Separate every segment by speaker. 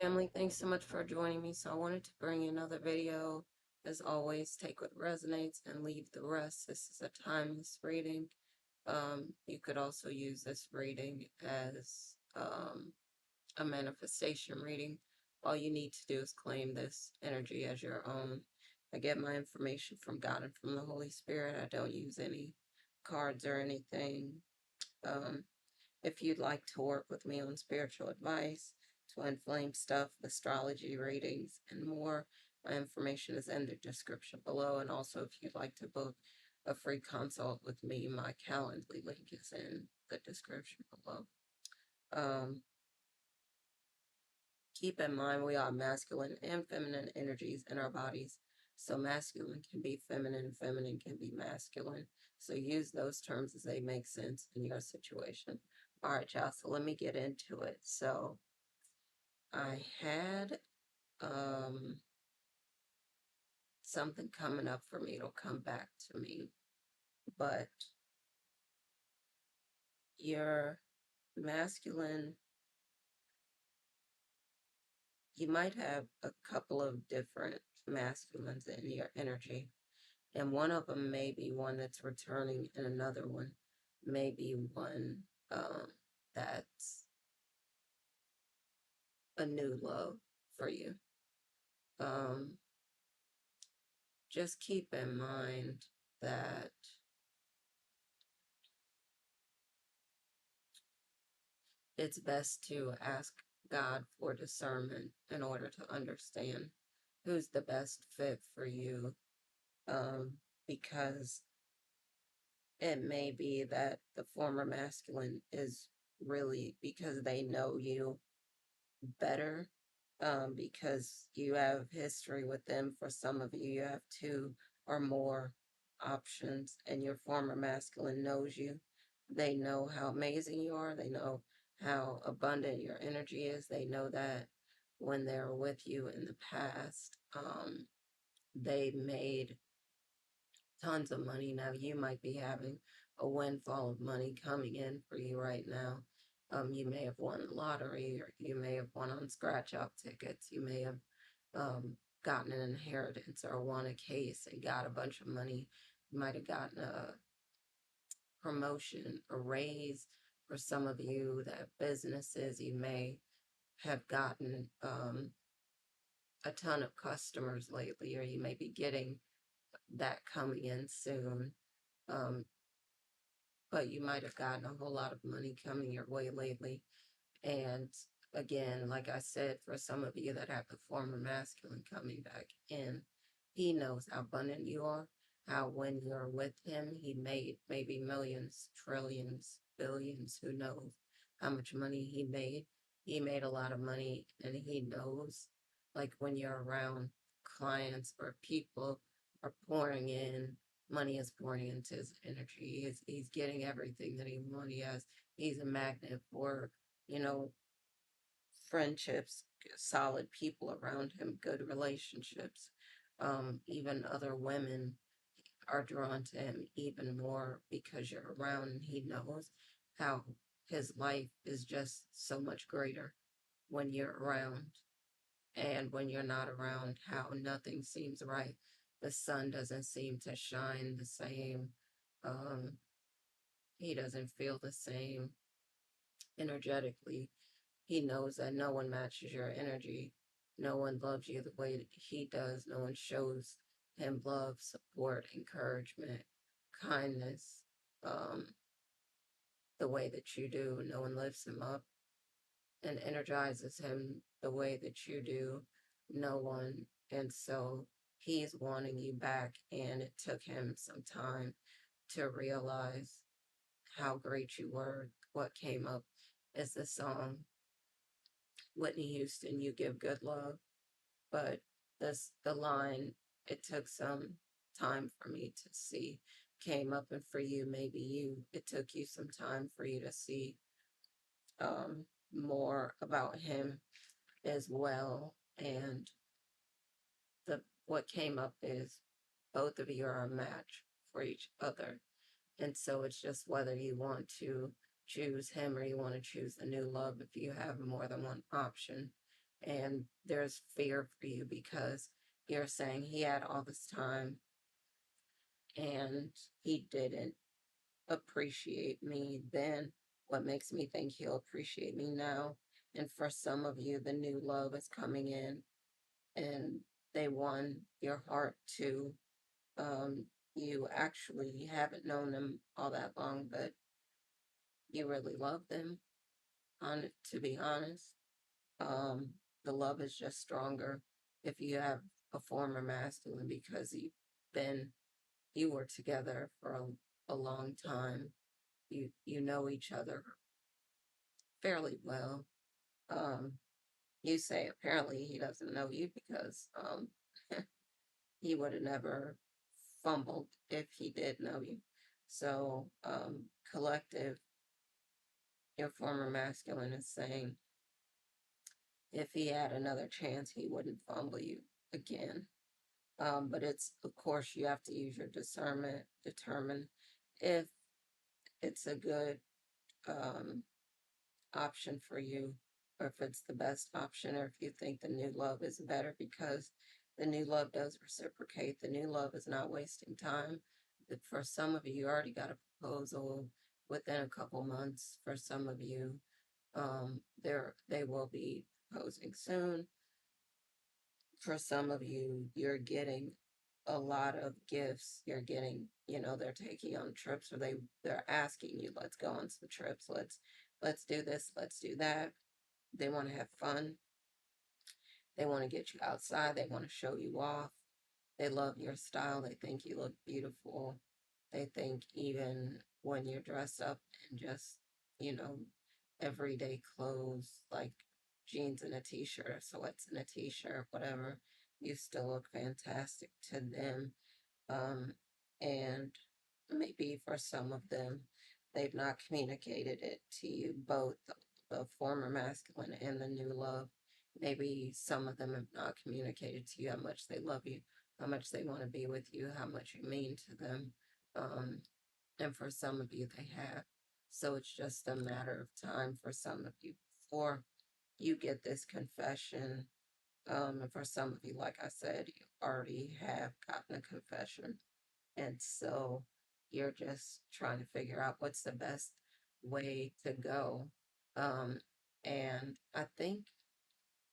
Speaker 1: Family, thanks so much for joining me. So I wanted to bring you another video. As always, take what resonates and leave the rest. This is a timeless reading. You could also use this reading as a manifestation reading. All you need to do is claim this energy as your own. I get my information from God and from the Holy Spirit. I don't use any cards or anything. Um, if you'd like to work with me on spiritual advice, twin flame stuff, astrology readings, and more, my information is in the description below. And also, if you'd like to book a free consult with me, my Calendly link is in the description below. Um, Keep in mind, we are masculine and feminine energies in our bodies. So masculine can be feminine, feminine can be masculine. So use those terms as they make sense in your situation. All right, y'all, so let me get into it. So I had something coming up for me. It'll come back to me. But your masculine, you might have a couple of different masculines in your energy. And one of them may be one that's returning, and another one may be one that's a new love for you. Um, just keep in mind that it's best to ask God for discernment in order to understand who's the best fit for you. Um, because it may be that the former masculine is really because they know you better, because you have history with them. For some of you, you have two or more options, and your former masculine knows you. They know how amazing you are. They know how abundant your energy is. They know that when they're with you in the past, they made tons of money. Now you might be having a windfall of money coming in for you right now. You may have won the lottery, or you may have won on scratch off tickets. You may have gotten an inheritance or won a case and got a bunch of money. You might have gotten a promotion, a raise. For some of you that have businesses, you may have gotten a ton of customers lately, or you may be getting that coming in soon. Um, but you might have gotten a whole lot of money coming your way lately. And again, like I said, for some of you that have the former masculine coming back in, he knows how abundant you are, how when you're with him, he made maybe millions, trillions, billions, who knows how much money he made. He made a lot of money, and he knows, like, when you're around clients or people are pouring in, money is pouring into his energy. He's getting everything that he wants. He's a magnet for, you know, friendships, solid people around him, good relationships. Even other women are drawn to him even more because you're around, and he knows how his life is just so much greater when you're around. And when you're not around, how nothing seems right. The sun doesn't seem to shine the same. Um, he doesn't feel the same energetically. He knows that no one matches your energy. No one loves you the way that he does. No one shows him love, support, encouragement, kindness, um, the way that you do. No one lifts him up and energizes him the way that you do. No one. And so he's wanting you back, and it took him some time to realize how great you were. What came up is the song Whitney Houston, "You Give Good Love." But the line, it took some time for me to see, came up. And for you, maybe it took you some time for you to see more about him as well. And what came up is both of you are a match for each other. And so it's just whether you want to choose him or you want to choose the new love. If you have more than one option, And there's fear for you because you're saying he had all this time and he didn't appreciate me then. What makes me think he'll appreciate me now? And for some of you, the new love is coming in and they won your heart too. You actually haven't known them all that long, but you really love them, to be honest. Um, the love is just stronger if you have a former masculine because you were together for a long time. You know each other fairly well. Um, you say apparently he doesn't know you because he would have never fumbled if he did know you. So, collective, your former masculine is saying if he had another chance, he wouldn't fumble you again. But it's, of course, you have to use your discernment, determine if it's a good um, option for you, or if it's the best option, or if you think the new love is better because the new love does reciprocate. The new love is not wasting time. For some of you, you already got a proposal within a couple months. For some of you, they will be proposing soon. For some of you, you're getting a lot of gifts. You're getting, they're taking on trips or they're asking you, let's go on some trips. Let's do this, let's do that. They want to have fun. They want to get you outside. They want to show you off. They love your style. They think you look beautiful. They think even when you're dressed up in just, you know, everyday clothes like jeans and a t-shirt or sweats and a t-shirt, whatever, you still look fantastic to them. Um, and maybe for some of them, they've not communicated it to you, both the former masculine and the new love. Maybe some of them have not communicated to you how much they love you, how much they want to be with you, how much you mean to them. Um, and for some of you, they have. So it's just a matter of time for some of you before you get this confession. And for some of you, like I said, you already have gotten a confession. And so you're just trying to figure out what's the best way to go. Um, and I think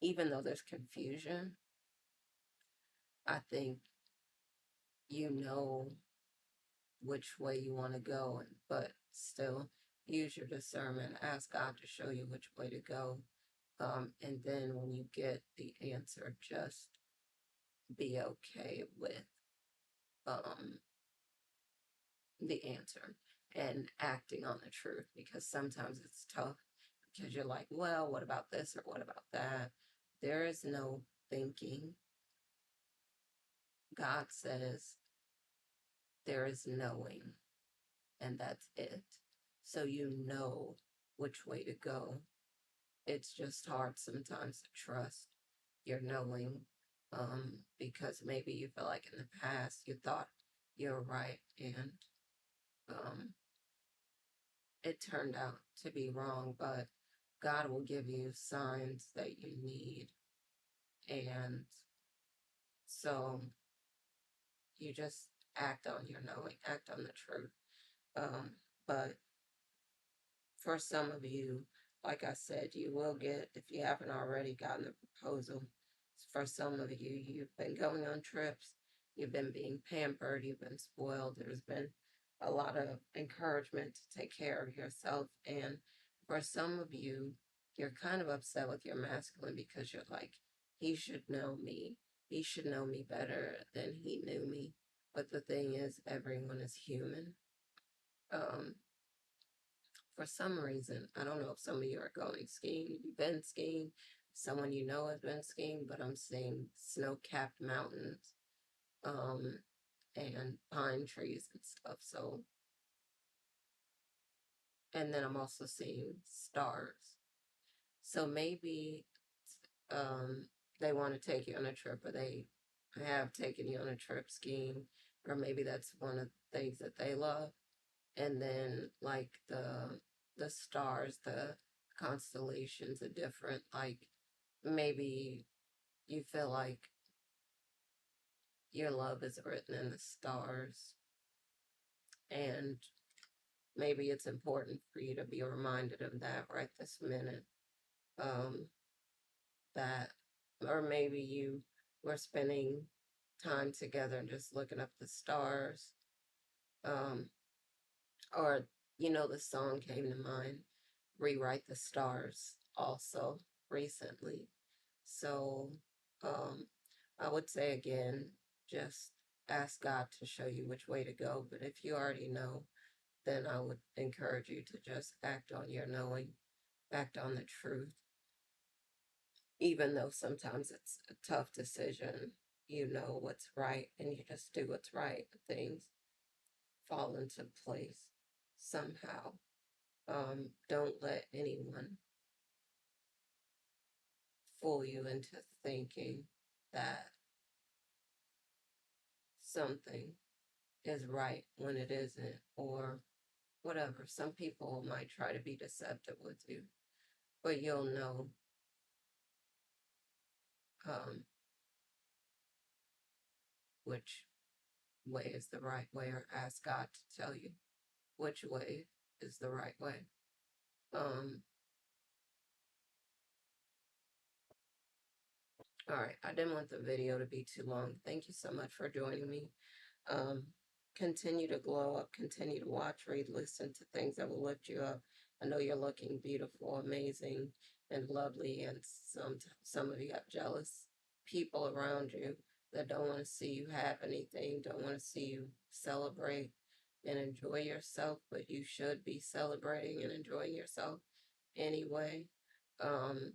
Speaker 1: even though there's confusion, I think you know which way you want to go, but still use your discernment. Ask God to show you which way to go. And then when you get the answer, just be okay with um, the answer and acting on the truth because sometimes it's tough because you're like, well, what about this or what about that? There is no thinking. God says there is knowing, and that's it. So you know which way to go. It's just hard sometimes to trust your knowing because maybe you feel like in the past you thought you were right and um, it turned out to be wrong, but God will give you signs that you need. And so you just act on your knowing, act on the truth. Um, but for some of you, like I said, you will get, if you haven't already gotten the proposal, for some of you, you've been going on trips, you've been being pampered, you've been spoiled, there's been a lot of encouragement to take care of yourself. And for some of you, you're kind of upset with your masculine because you're like, he should know me. He should know me better than he knew me. But the thing is, everyone is human. Um, for some reason. I don't know if some of you are going skiing. You've been skiing. Someone you know has been skiing, but I'm seeing snow-capped mountains, um, and pine trees and stuff. So, and then I'm also seeing stars. So maybe um, they want to take you on a trip, or they have taken you on a trip skiing, or maybe that's one of the things that they love. And then like the stars, the constellations are different. Like maybe you feel like your love is written in the stars, and maybe it's important for you to be reminded of that right this minute. Um, that, or maybe you were spending time together and just looking up the stars. Um, or, the song came to mind, Rewrite the Stars, also recently. So, um, I would say again, just ask God to show you which way to go. But if you already know, then I would encourage you to just act on your knowing, act on the truth. Even though sometimes it's a tough decision, you know what's right and you just do what's right. Things fall into place somehow. Don't let anyone fool you into thinking that something is right when it isn't, or whatever. Some people might try to be deceptive with you, but you'll know um, which way is the right way, or ask God to tell you which way is the right way. Um, all right, I didn't want the video to be too long. Thank you so much for joining me. Um, Continue to glow up, continue to watch, read, listen to things that will lift you up. I know you're looking beautiful, amazing, and lovely, and some of you have jealous people around you that don't want to see you have anything, don't want to see you celebrate and enjoy yourself, but you should be celebrating and enjoying yourself anyway. Um,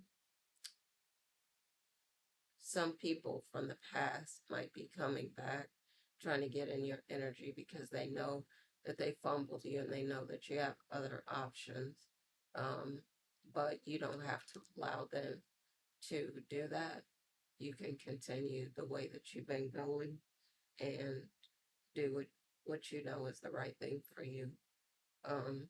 Speaker 1: some people from the past might be coming back, trying to get in your energy because they know that they fumbled you and they know that you have other options. Um, but you don't have to allow them to do that. You can continue the way that you've been going and do what you know is the right thing for you. Um,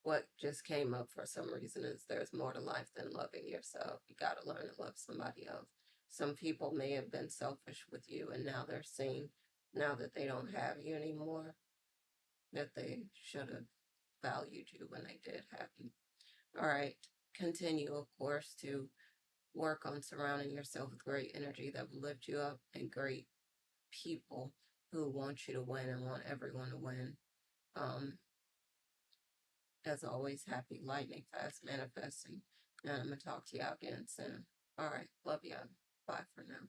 Speaker 1: what just came up for some reason is there's more to life than loving yourself. You got to learn to love somebody else. Some people may have been selfish with you, and now they're seeing, now that they don't have you anymore, that they should have valued you when they did have you. All right. Continue, of course, to work on surrounding yourself with great energy that will lift you up and great people who want you to win and want everyone to win. Um, As always, happy lightning fast manifesting. And I'm going to talk to y'all again soon. All right. Love y'all. Bye for now.